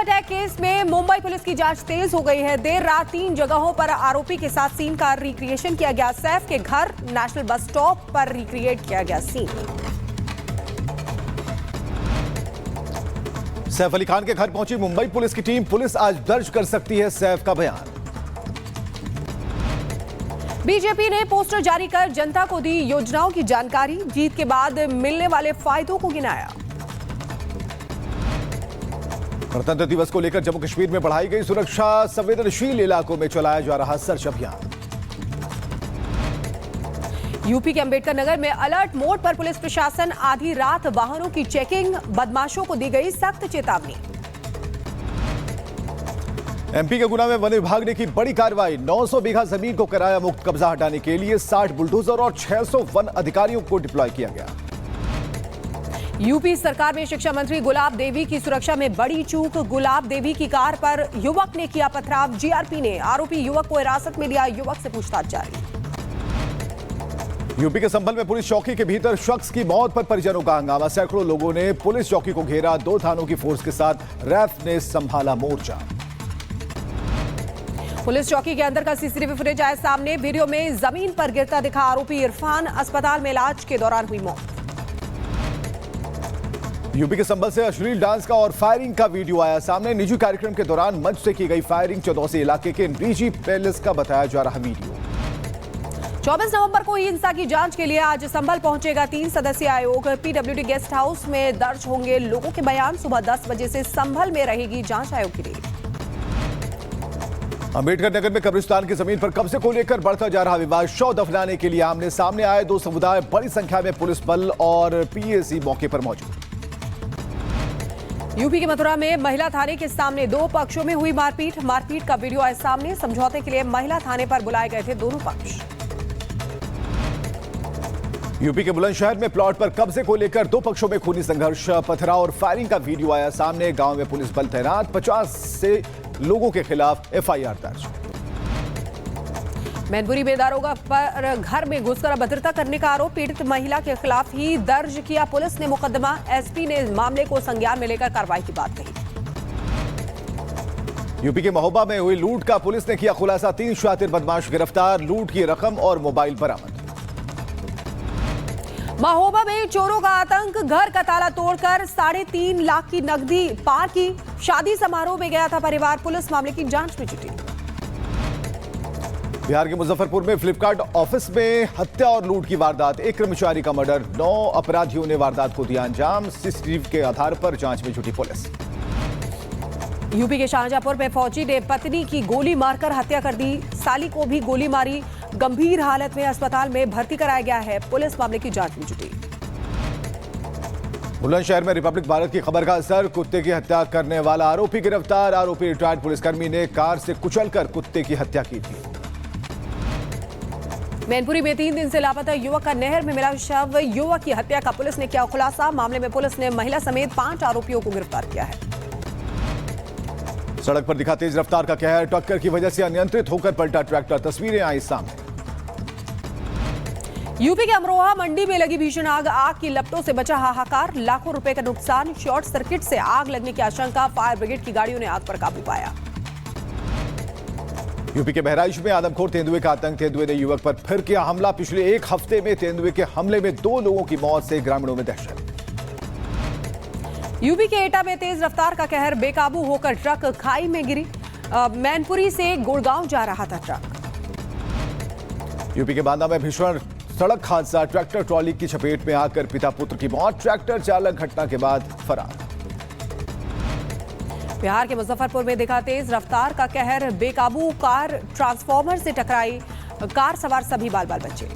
Attack case में Mumbai police की जांच तेज हो गई है। देर रात 3 जगहों पर आरोपी के साथ सीन का रिक्रिएशन किया गया। सैफ के घर, नेशनल बस स्टॉप पर रिक्रिएट किया गया सीन। सैफ अली खान के घर पहुंची मुंबई पुलिस की टीम। पुलिस आज दर्ज कर सकती है सैफ का बयान। बीजेपी ने पोस्टर जारी कर जनता को दी योजनाओं की जानकारी। जीत के बाद मिलने वाले फायदों को गिनाया। गणतंत्र दिवस को लेकर जम्मू कश्मीर में बढ़ाई गई सुरक्षा। संवेदनशील इलाकों में चलाया जा रहा सर्च अभियान। यूपी के अंबेडकर नगर में अलर्ट मोड पर पुलिस प्रशासन। आधी रात वाहनों की चेकिंग। बदमाशों को दी गई सख्त चेतावनी। एमपी के गुना में वन विभाग ने की बड़ी कार्रवाई। 900 बीघा जमीन को कराया मुक्त। कब्जा हटाने के लिए 60 बुलडोजर और 600 वन अधिकारियों को डिप्लॉय किया गया। यूपी सरकार में शिक्षा मंत्री गुलाब देवी की सुरक्षा में बड़ी चूक। गुलाब देवी की कार पर युवक ने किया पथराव। जीआरपी ने आरोपी युवक को हिरासत में लिया। युवक से पूछताछ जारी। यूपी के संभल में पुलिस चौकी के भीतर शख्स की मौत पर परिजनों का हंगामा। सैकड़ों लोगों ने पुलिस चौकी को घेरा। 2 थानों की फोर्स के साथ रैफ ने संभाला मोर्चा। पुलिस चौकी के अंदर का सीसीटीवी फुटेज आया सामने। वीडियो में जमीन पर गिरता दिखा आरोपी इरफान। अस्पताल में इलाज के दौरान हुई मौत। यूपी के संभल से अश्लील डांस का और फायरिंग का वीडियो आया सामने। निजी कार्यक्रम के दौरान मंच से की गई फायरिंग। चौदौसी इलाके के निजी पैलेस का बताया जा रहा वीडियो। 24 नवंबर को हिंसा की जांच के लिए आज संभल पहुंचेगा 3 सदस्यीय आयोग। पीडब्ल्यूडी गेस्ट हाउस में दर्ज होंगे लोगों के बयान। सुबह 10 बजे से संभल में रहेगी जांच आयोग की रेड। अंबेडकर नगर में कब्रिस्तान की जमीन पर कब्जे को लेकर बढ़ता जा रहा विवाद। शव दफनाने के लिए आमने सामने आए 2 समुदाय। बड़ी संख्या में पुलिस बल और पीएसी मौके पर मौजूद। यूपी के मथुरा में महिला थाने के सामने 2 पक्षों में हुई मारपीट। मारपीट का वीडियो आए सामने। समझौते के लिए महिला थाने पर बुलाए गए थे दोनों पक्ष। यूपी के बुलंदशहर में प्लॉट पर कब्जे को लेकर 2 पक्षों में खूनी संघर्ष। पथराव और फायरिंग का वीडियो आया सामने। गांव में पुलिस बल तैनात। 50 से लोगों के खिलाफ एफआईआर दर्ज। मैनपुरी में दारोगा पर घर में घुसकर अभद्रता करने का आरोप। पीड़ित महिला के खिलाफ ही दर्ज किया पुलिस ने मुकदमा। एसपी ने मामले को संज्ञान में लेकर कार्रवाई की बात कही। यूपी के महोबा में हुई लूट का पुलिस ने किया खुलासा। 3 शातिर बदमाश गिरफ्तार। लूट की रकम और मोबाइल बरामद। महोबा में चोरों का आतंक। घर का ताला तोड़कर 3.5 लाख की नकदी पार की। शादी समारोह में गया था परिवार। पुलिस मामले की जांच में जुटी। बिहार के मुजफ्फरपुर में फ्लिपकार्ट ऑफिस में हत्या और लूट की वारदात। 1 कर्मचारी का मर्डर। 9 अपराधियों ने वारदात को दिया अंजाम। सीसीटीवी के आधार पर जांच में जुटी पुलिस। यूपी के शाहजहांपुर में फौजी ने पत्नी की गोली मारकर हत्या कर दी। साली को भी गोली मारी। गंभीर हालत में अस्पताल में भर्ती कराया गया है। पुलिस मामले की जांच में जुटी। बुलंदशहर में रिपब्लिक भारत की खबर का असर। कुत्ते की हत्या करने वाला आरोपी गिरफ्तार। आरोपी रिटायर्ड पुलिसकर्मी ने कार से कुचलकर कुत्ते की हत्या की थी। मैनपुरी में 3 दिन से लापता युवक का नहर में मिला शव। युवक की हत्या का पुलिस ने किया खुलासा। मामले में पुलिस ने महिला समेत 5 आरोपियों को गिरफ्तार किया है। सड़क पर दिखा तेज रफ्तार का कहर। टक्कर की वजह से अनियंत्रित होकर पलटा ट्रैक्टर। तस्वीरें आई सामने। यूपी के अमरोहा मंडी में लगी भीषण आग। आग की लपटों से बचा हाहाकार। लाखों रुपए का नुकसान। शॉर्ट सर्किट से आग लगने की आशंका। फायर ब्रिगेड की गाड़ियों ने आग पर काबू पाया। यूपी के बहराइच में आदमखोर तेंदुए का आतंक। तेंदुए ने युवक पर फिर किया हमला। पिछले 1 हफ्ते में तेंदुए के हमले में 2 लोगों की मौत से ग्रामीणों में दहशत। यूपी के एटा में तेज रफ्तार का कहर। बेकाबू होकर ट्रक खाई में गिरी। मैनपुरी से गुड़गांव जा रहा था ट्रक। यूपी के बांदा में भीषण सड़क हादसा। ट्रैक्टर ट्रॉली की चपेट में आकर पिता पुत्र की मौत। ट्रैक्टर चालक घटना के बाद फरार। बिहार के मुजफ्फरपुर में दिखा तेज रफ्तार का कहर। बेकाबू कार ट्रांसफार्मर से टकराई। कार सवार सभी बाल बाल बचे।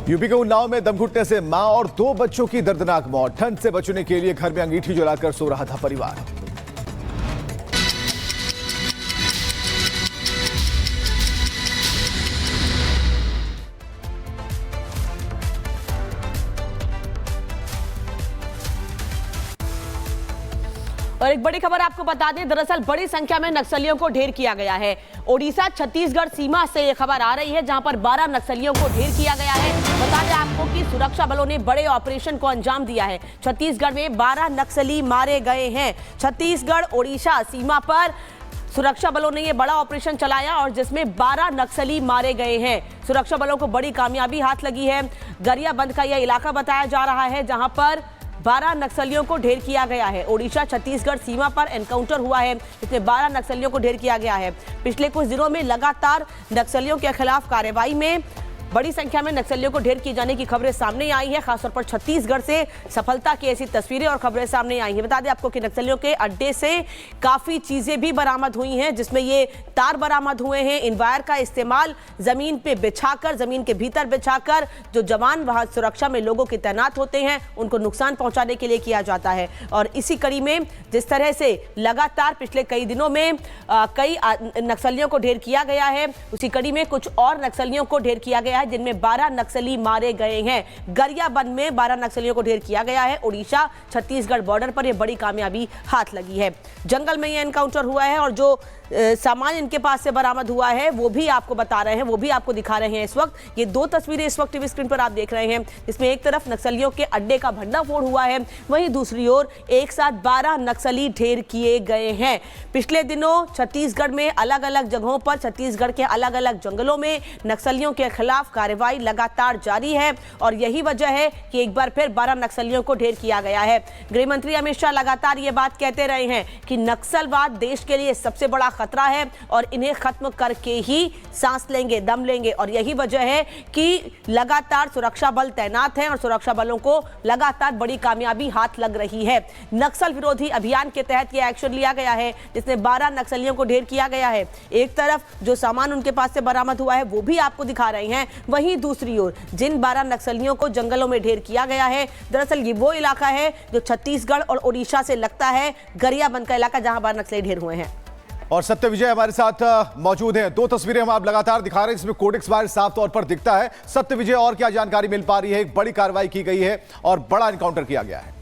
यूपी के उन्नाव में दम घुटने से मां और 2 बच्चों की दर्दनाक मौत। ठंड से बचने के लिए घर में अंगीठी जलाकर सो रहा था परिवार। और एक बड़ी खबर आपको बता दें, दरअसल बड़ी संख्या में नक्सलियों को ढेर किया गया है। ओडिशा छत्तीसगढ़ सीमा से ये खबर आ रही है, जहां पर 12 नक्सलियों को ढेर किया गया है। बता दें आपको कि कि सुरक्षा बलों ने बड़े ऑपरेशन को अंजाम दिया है। छत्तीसगढ़ में 12 नक्सली मारे गए हैं। छत्तीसगढ़ ओडिशा सीमा पर सुरक्षा बलों ने यह बड़ा ऑपरेशन चलाया और जिसमें 12 नक्सली मारे गए हैं। सुरक्षा बलों को बड़ी कामयाबी हाथ लगी है। गरियाबंद का यह इलाका बताया जा रहा है जहां पर 12 नक्सलियों को ढेर किया गया है। ओडिशा छत्तीसगढ़ सीमा पर एनकाउंटर हुआ है, इसमें 12 नक्सलियों को ढेर किया गया है। पिछले कुछ दिनों में लगातार नक्सलियों के खिलाफ कार्रवाई में बड़ी संख्या में नक्सलियों को ढेर किए जाने की खबरें सामने आई है। खासतौर पर छत्तीसगढ़ से सफलता की ऐसी तस्वीरें और खबरें सामने आई हैं। बता दें आपको कि नक्सलियों के अड्डे से काफी चीजें भी बरामद हुई हैं, जिसमें ये तार बरामद हुए हैं। इन वायर का इस्तेमाल जमीन पे बिछाकर, जमीन के भीतर बिछाकर जो जवान वहां सुरक्षा में लोगों के तैनात होते हैं उनको नुकसान पहुंचाने के लिए किया जाता है। और इसी कड़ी में जिस तरह से लगातार पिछले कई दिनों में कई नक्सलियों को ढेर किया गया है, उसी कड़ी में कुछ और नक्सलियों को ढेर किया गया है जिनमें 12 नक्सली मारे गए हैं। गरियाबंद में 12 नक्सलियों को ढेर किया गया है। ओडिशा छत्तीसगढ़ बॉर्डर पर यह बड़ी कामयाबी हाथ लगी है। जंगल में यह एनकाउंटर हुआ है और जो सामान इनके पास से बरामद हुआ है वो भी आपको बता रहे हैं, वो भी आपको दिखा रहे हैं। इस वक्त ये दो तस्वीरें इस वक्त टीवी स्क्रीन पर आप देख रहे हैं, इसमें एक तरफ नक्सलियों के अड्डे का भंडाफोड़ हुआ है, वहीं दूसरी ओर एक साथ 12 नक्सली ढेर किए गए हैं। पिछले दिनों छत्तीसगढ़ में अलग अलग जगहों पर, छत्तीसगढ़ के अलग अलग जंगलों में नक्सलियों के खिलाफ कार्रवाई लगातार जारी है और यही वजह है कि एक बार फिर 12 नक्सलियों को ढेर किया गया है। गृह मंत्री अमित शाह लगातार ये बात कहते रहे हैं कि नक्सलवाद देश के लिए सबसे बड़ा खतरा है और इन्हें खत्म करके ही सांस लेंगे, दम लेंगे। और यही वजह है कि लगातार सुरक्षा बल तैनात हैं और सुरक्षा बलों को लगातार बड़ी कामयाबी हाथ लग रही है। नक्सल विरोधी अभियान के तहत यह एक्शन लिया गया है जिसमें 12 नक्सलियों को ढेर किया गया है। एक तरफ जो सामान उनके पास से बरामद हुआ है वो भी आपको दिखा रहे हैं, वहीं दूसरी ओर जिन 12 नक्सलियों को जंगलों में ढेर किया गया है, दरअसल ये वो इलाका है जो छत्तीसगढ़ और ओडिशा से लगता है, गरियाबंद का इलाका जहां 12 नक्सली ढेर हुए हैं। और सत्य विजय हमारे साथ मौजूद हैं। दो तस्वीरें हम आप लगातार दिखा रहे हैं, इसमें कोडेक्स वायर साफ तौर पर दिखता है। सत्य विजय, और क्या जानकारी मिल पा रही है? एक बड़ी कार्रवाई की गई है और बड़ा एनकाउंटर किया गया है।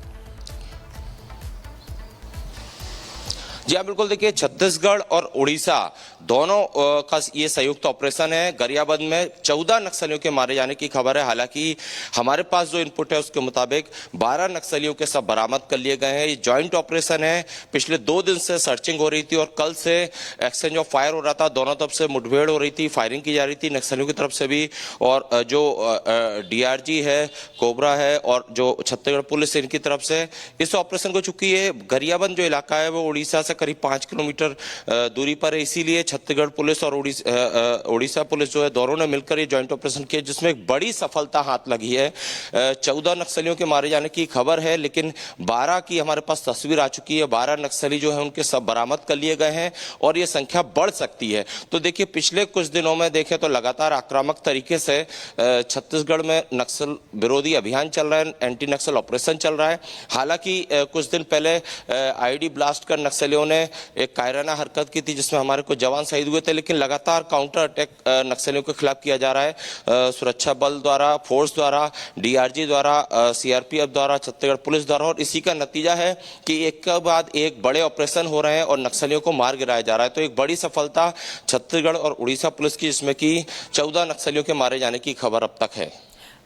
जी हाँ, बिल्कुल। देखिए, छत्तीसगढ़ और उड़ीसा दोनों का ये संयुक्त ऑपरेशन है। गरियाबंद में 14 नक्सलियों के मारे जाने की खबर है। हालांकि हमारे पास जो इनपुट है उसके मुताबिक 12 नक्सलियों के सब बरामद कर लिए गए हैं। ये जॉइंट ऑपरेशन है। पिछले 2 दिन से सर्चिंग हो रही थी और कल से एक्सचेंज ऑफ फायर हो रहा था। दोनों तरफ से मुठभेड़ हो रही थी, फायरिंग की जा रही थी नक्सलियों की तरफ से भी। और जो DRG है, कोबरा है और जो छत्तीसगढ़ पुलिस इनकी तरफ से इस ऑपरेशन को, चूंकि ये गरियाबंद जो इलाका है वो उड़ीसा से करीब 5 किलोमीटर दूरी पर है, इसीलिए छत्तीसगढ़ पुलिस और उड़ीसा पुलिस जो है दोनों ने मिलकर ये जॉइंट ऑपरेशन किया जिसमें एक बड़ी सफलता हाथ लगी है। 14 नक्सलियों के मारे जाने की खबर है, लेकिन 12 की हमारे पास तस्वीर आ चुकी है। 12 नक्सली जो है उनके सब बरामद कर लिए गए हैं और ये संख्या बढ़ सकती है। तो देखिए, पिछले कुछ दिनों में देखें तो लगातार आक्रामक तरीके से छत्तीसगढ़ में नक्सल विरोधी अभियान चल रहा है, एंटी नक्सल ऑपरेशन चल रहा है। हालांकि कुछ दिन पहले IED ब्लास्ट कर नक्सलियों ने एक कायराना हरकत की थी जिसमें हमारे कुछ जवान शहीद हुए थे, लेकिन लगातार काउंटर अटैक नक्सलियों के खिलाफ किया जा रहा है। सुरक्षा बल द्वारा, फोर्स द्वारा, DRG द्वारा, CRPF द्वारा, छत्तीसगढ़ पुलिस द्वारा। और इसी का नतीजा है कि एक के बाद एक बड़े ऑपरेशन हो रहे हैं और नक्सलियों को मार गिराया जा रहा है। तो एक बड़ी सफलता छत्तीसगढ़ और उड़ीसा पुलिस की, जिसमें कि 14 नक्सलियों के मारे जाने की खबर अब तक है।